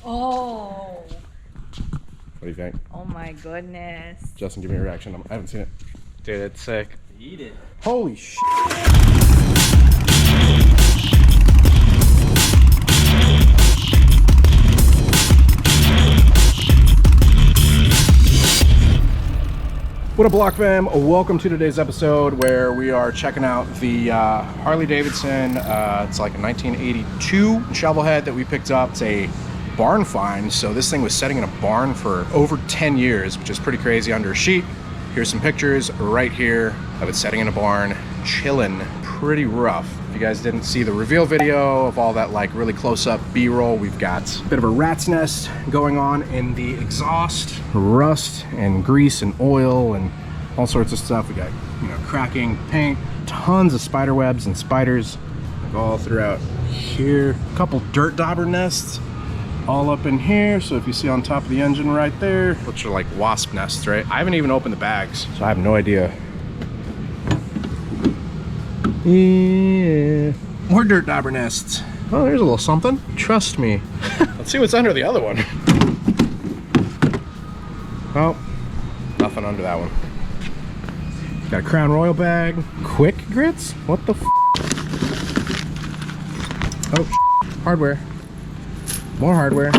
Oh. What do you think? Oh my goodness. Justin, give me a reaction. I haven't seen it. Dude, it's sick. Eat it. Holy shit. What up, Block fam? Welcome to today's episode where we are checking out the Harley-Davidson. It's like a 1982 Shovelhead that we picked up. It's a barn find, so this thing was sitting in a barn for over 10 years, which is pretty crazy under a sheet. Here's some pictures right here of it sitting in a barn, chilling, pretty rough. If you guys didn't see the reveal video of all that like really close-up B-roll, we've got a bit of a rat's nest going on in the exhaust, rust and grease and oil and all sorts of stuff. We got, you know, cracking paint, tons of spider webs and spiders like all throughout here. A couple dirt dauber nests all up in here. So if you see on top of the engine right there, which are like wasp nests, right? I haven't even opened the bags, so I have no idea. Yeah, more dirt dauber nests. Oh, there's a little something. Trust me. Let's see what's under the other one. Oh, nothing under that one. Got a Crown Royal bag. Quick grits? What the f? Oh, hardware. More hardware.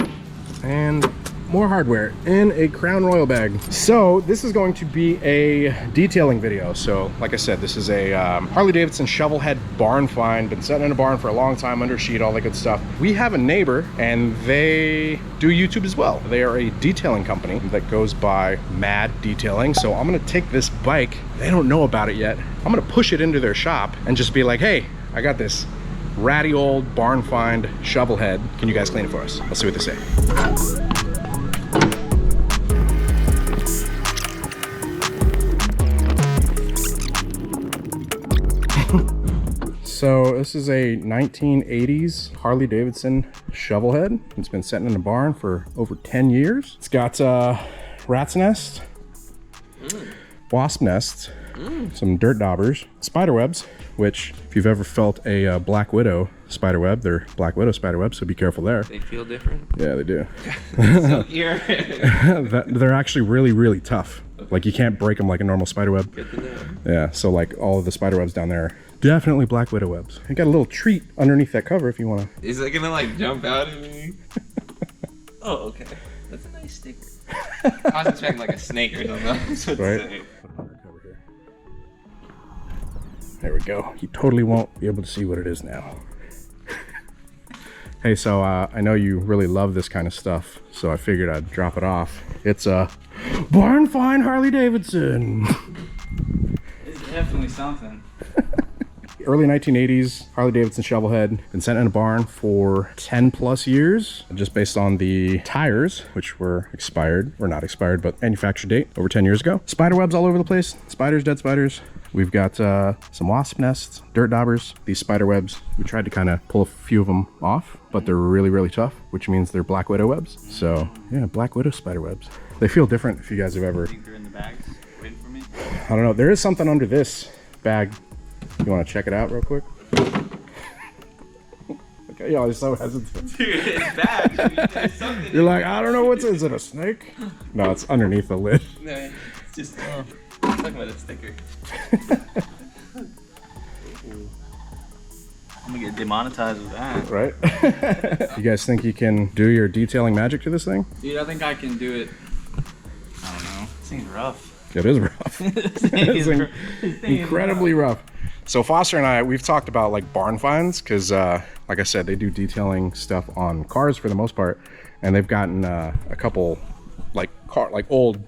And more hardware in a Crown Royal bag. So this is going to be a detailing video. So like I said, this is a Harley-Davidson Shovelhead barn find. Been sitting in a barn for a long time, under sheet, all that good stuff. We have a neighbor and they do YouTube as well. They are a detailing company that goes by Mad Detailing. So I'm gonna take this bike, they don't know about it yet, I'm gonna push it into their shop and just be like, hey, I got this ratty old barn find Shovelhead. Can you guys clean it for us? Let's see what they say. So this is a 1980s Harley-Davidson Shovelhead. It's been sitting in a barn for over 10 years. It's got rat's nest, wasp nests, some dirt daubers, spider webs, which if you've ever felt a Black Widow spider web, they're Black Widow spider webs, so be careful there. They feel different? Yeah, they do. So here. They're actually really, really tough. Like you can't break them like a normal spider web. Good to know. Yeah, so like all of the spider webs down there, definitely Black Widow webs. You got a little treat underneath that cover if you want to. Is it gonna like jump out at me? Oh, okay. That's a nice sticker. I was expecting like a snake or something. Right. There we go. You totally won't be able to see what it is now. Hey, so I know you really love this kind of stuff, so I figured I'd drop it off. It's a barn find Harley-Davidson. It's definitely something. Early 1980s Harley-Davidson Shovelhead, been sent in a barn for 10 plus years, just based on the tires, which were expired, or not expired, but manufacture date over 10 years ago. Spider webs all over the place, spiders, dead spiders. We've got some wasp nests, dirt daubers, these spider webs. We tried to kind of pull a few of them off, but they're really, really tough, which means they're Black Widow webs. So yeah, Black Widow spider webs. They feel different if you guys have ever... Think they're in the bags waiting for me? I don't know, there is something under this bag. You want to check it out real quick? Okay, y'all are so hesitant. Dude, it's bad. There's something. You're like, I don't know what's, is it a snake? No, it's underneath the lid. No, it's just I'm talking about a sticker. I'm gonna get demonetized with that. Right? You guys think you can do your detailing magic to this thing? Dude, I think I can do it. I don't know. This thing's rough. It is rough. It's incredibly rough. So Foster and I, we've talked about like barn finds because like I said, they do detailing stuff on cars for the most part, and they've gotten a couple like old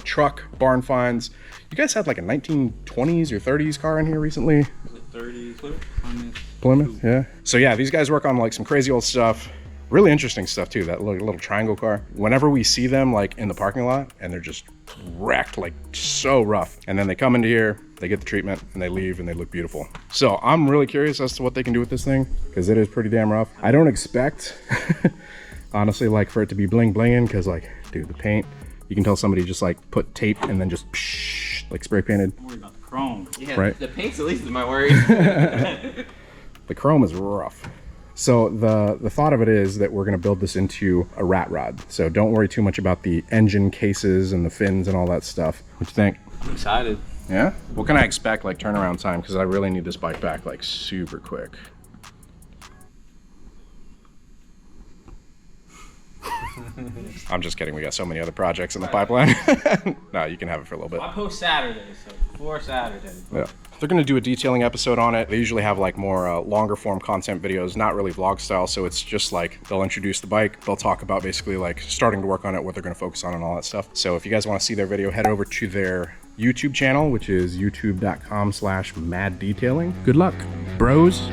truck barn finds. You guys had like a 1920s or 30s car in here recently? 30s Plymouth, yeah. So yeah, these guys work on like some crazy old stuff. Really interesting stuff too, that little triangle car. Whenever we see them like in the parking lot and they're just wrecked, like so rough. And then they come into here, they get the treatment and they leave and they look beautiful. So I'm really curious as to what they can do with this thing because it is pretty damn rough. I don't expect, honestly, like for it to be bling blinging because like, dude, the paint, you can tell somebody just like put tape and then just psh, like spray painted. I'm worried about the chrome. Yeah, right? The paint's at least my worry. The chrome is rough. So the thought of it is that we're going to build this into a rat rod. So don't worry too much about the engine cases and the fins and all that stuff. What you think? I'm excited. Yeah? What can I expect like turnaround time? Because I really need this bike back like super quick. I'm just kidding. We got so many other projects in the pipeline. No, you can have it for a little bit. I post Saturdays, so 4 Saturdays. Yeah. They're going to do a detailing episode on it. They usually have like more longer form content videos, not really vlog style. So it's just like they'll introduce the bike. They'll talk about basically like starting to work on it, what they're going to focus on and all that stuff. So if you guys want to see their video, head over to their YouTube channel, which is youtube.com/maddetailing. Good luck, bros.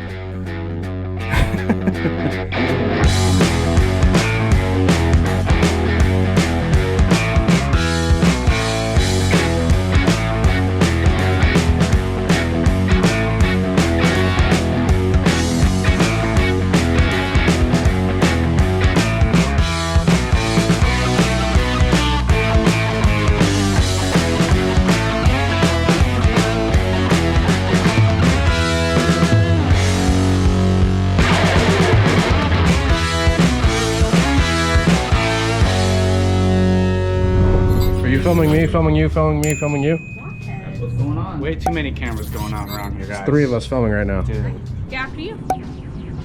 Filming me, filming you, filming me, filming you. That's what's going on. Way too many cameras going on around here, guys. 3 of us filming right now. Dude. Yeah, after you.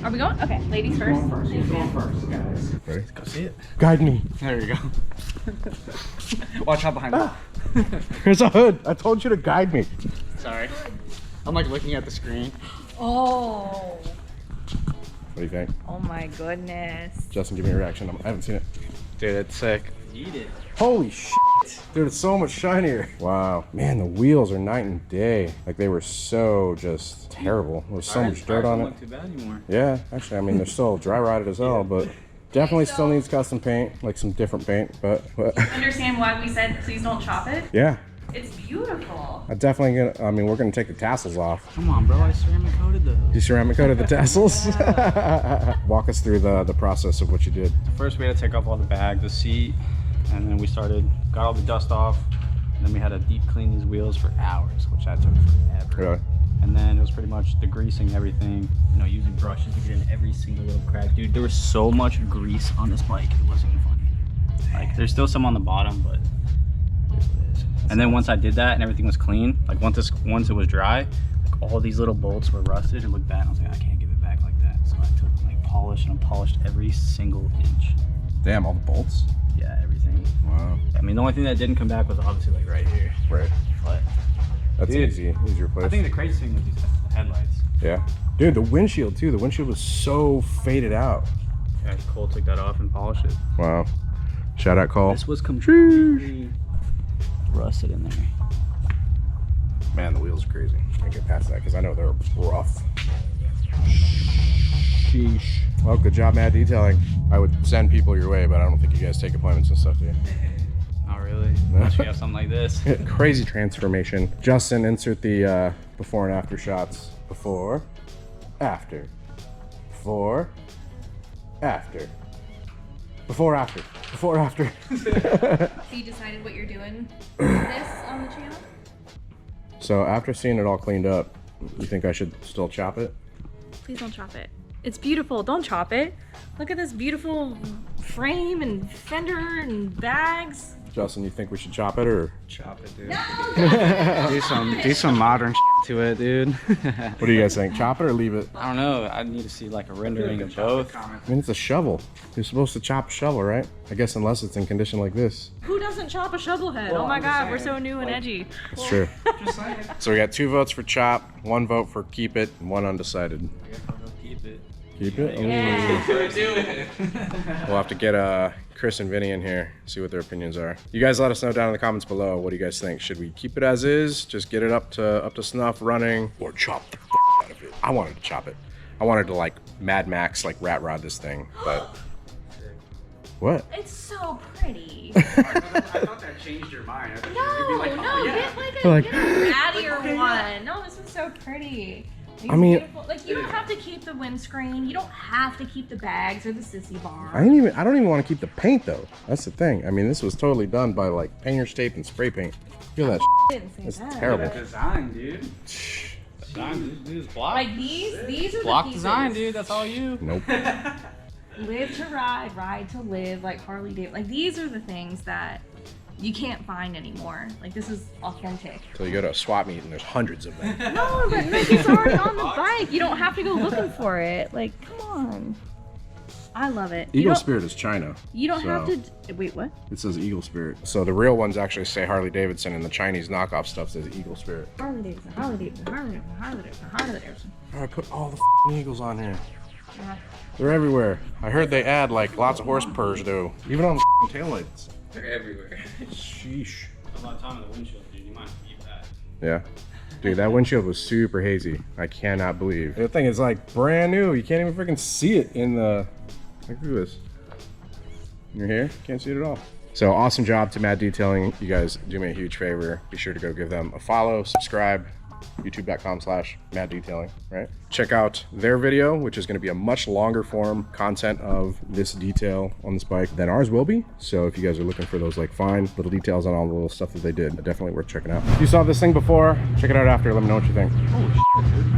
Are we going? Okay, ladies first. Who's going first, guys? Ready? Let's go see it. Guide me. There you go. Watch out behind me. Here's a hood. I told you to guide me. Sorry. I'm like looking at the screen. Oh. What do you think? Oh my goodness. Justin, give me a reaction. I haven't seen it. Dude, it's sick. Eat it. Holy shit. Dude, it's so much shinier. Wow. Man, the wheels are night and day. Like they were so just terrible. There's so much dirt on it. Not too bad anymore. Yeah, actually, I mean, they're still dry rotted as hell, but definitely still needs custom paint, like some different paint, but Understand why we said please don't chop it? yeah. It's beautiful. I definitely gonna, I mean, we're gonna take the tassels off. Come on, bro. I ceramic coated those. You ceramic coated the tassels? Walk us through the process of what you did. First, we had to take off all the bags, the seat, and then we got all the dust off. And then we had to deep clean these wheels for hours, which that took forever. Really? And then it was pretty much degreasing everything, you know, using brushes to get in every single little crack. Dude, there was so much grease on this bike, it wasn't even funny. Like, there's still some on the bottom, but it is what it is. And then once I did that and everything was clean, like once it was dry, like all these little bolts were rusted and looked bad. And I was like, I can't give it back like that. So I took like polish and polished every single inch. Damn, all the bolts? Yeah, everything. Wow. I mean, the only thing that didn't come back was obviously like right here. Right. But That's dude, easy to replace. I think the crazy thing was these headlights. Yeah. Dude, the windshield too. The windshield was so faded out. Yeah, Cole took that off and polished it. Wow. Shout out, Cole. This was completely rusted in there. Man, the wheels are crazy. I can't get past that because I know they're rough. Sheesh. Well, good job, Mad Detailing. I would send people your way, but I don't think you guys take appointments and stuff, do you? Not really. Unless you have something like this. Crazy transformation. Justin, insert the before and after shots. Before, after. Before, after. Before, after. Before, after. So you decided what you're doing with this on the channel? So after seeing it all cleaned up, you think I should still chop it? Please don't chop it. It's beautiful. Don't chop it. Look at this beautiful frame and fender and bags. Justin, you think we should chop it or? Chop it, dude. No! do some modern to it, dude. What do you guys think? Chop it or leave it? I don't know. I need to see like a rendering of both. I mean, it's a shovel. You're supposed to chop a shovel, right? I guess unless it's in condition like this. Who doesn't chop a shovelhead? Well, oh my I'm just god, we're saying, so new and edgy. It's true. Just saying. So we got 2 votes for chop, 1 vote for keep it, and 1 undecided. I guess I'll go keep it. Keep it? Yeah. Do it. We'll have to get Chris and Vinny in here, see what their opinions are. You guys let us know down in the comments below. What do you guys think? Should we keep it as is, just get it up to snuff, running, or chop the out of it? I wanted to chop it. I wanted to like Mad Max, like rat rod this thing, but what? It's so pretty. I thought that changed your mind. I thought No, like, no, oh, yeah. Like- get a rattier one. No, this is so pretty. These I mean- beautiful- like you don't have to keep the windscreen. You don't have to keep the bags or the sissy bar. I don't even want to keep the paint though. That's the thing. I mean, this was totally done by like painter's tape and spray paint. Feel that? I didn't say It's that. terrible. Design, dude. Design, dude, it's block. Like these are Block the pieces. design, dude. That's all you. Nope. Live to ride, ride to live, like Harley-Davidson. Like these are the things that you can't find anymore. Like this is authentic. So you go to a swap meet and there's hundreds of them. No, but like it's already on the bike. You don't have to go looking for it. Like, come on. I love it. Eagle Spirit is China. You don't so have to. Wait, what? It says Eagle Spirit. So the real ones actually say Harley-Davidson, and the Chinese knockoff stuff says Eagle Spirit. Harley-Davidson, Harley-Davidson, Harley-Davidson, Harley-Davidson, Harley-Davidson. Oh, I put all the f***ing Eagles on here. They're everywhere. I heard they add like lots of horse purrs though, even on the f***ing taillights. They're everywhere. Sheesh. A lot of time in the windshield, dude. You might have to keep that. Yeah. Dude, that windshield was super hazy. I cannot believe. The thing is like brand new. You can't even freaking see it in the... Look at this. In your hair, can't see it at all. So awesome job to Mad Detailing. You guys do me a huge favor. Be sure to go give them a follow, subscribe, youtube.com/Mad Detailing, right? Check out their video, which is gonna be a much longer form content of this detail on this bike than ours will be. So if you guys are looking for those like fine little details on all the little stuff that they did, definitely worth checking out. If you saw this thing before, check it out after. Let me know what you think. Holy shit, dude.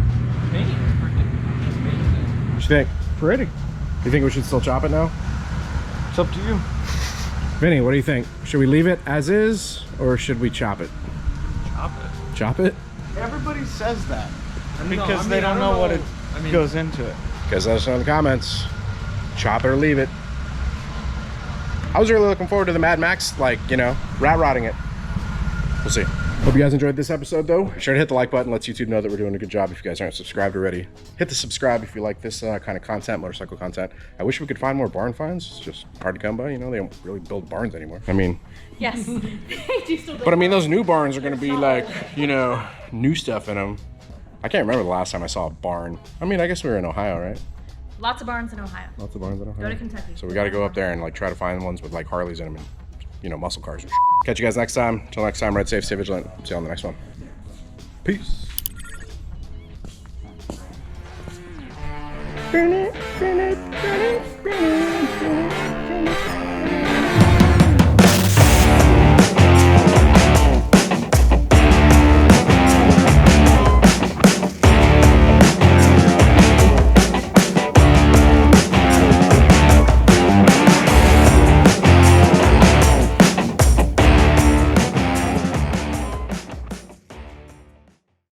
Paint is freaking amazing. What you think? Pretty. You think we should still chop it now? It's up to you. Vinny, what do you think? Should we leave it as is or should we chop it? Chop it. Chop it? Everybody says that Because because they don't know what it goes into it. Guys, let us know in the comments. Chop it or leave it. I was really looking forward to the Mad Max, like, you know, rat rodding it. We'll see. Hope you guys enjoyed this episode, though. Be sure to hit the like button. Lets YouTube know that we're doing a good job. If you guys aren't subscribed already, hit the subscribe if you like this kind of content, motorcycle content. I wish we could find more barn finds. It's just hard to come by. You know, they don't really build barns anymore. I mean, Yes. They do still but I mean, those new barns are going to be like, you know, new stuff in them. I can't remember the last time I saw a barn. I mean, I guess we were in Ohio, right? Lots of barns in Ohio. Lots of barns in Ohio. Go to Kentucky. So we got to go up there and like try to find ones with like Harleys in them and, you know, muscle cars and shit. Catch you guys next time. Until next time, ride safe, stay vigilant. See you on the next one. Peace.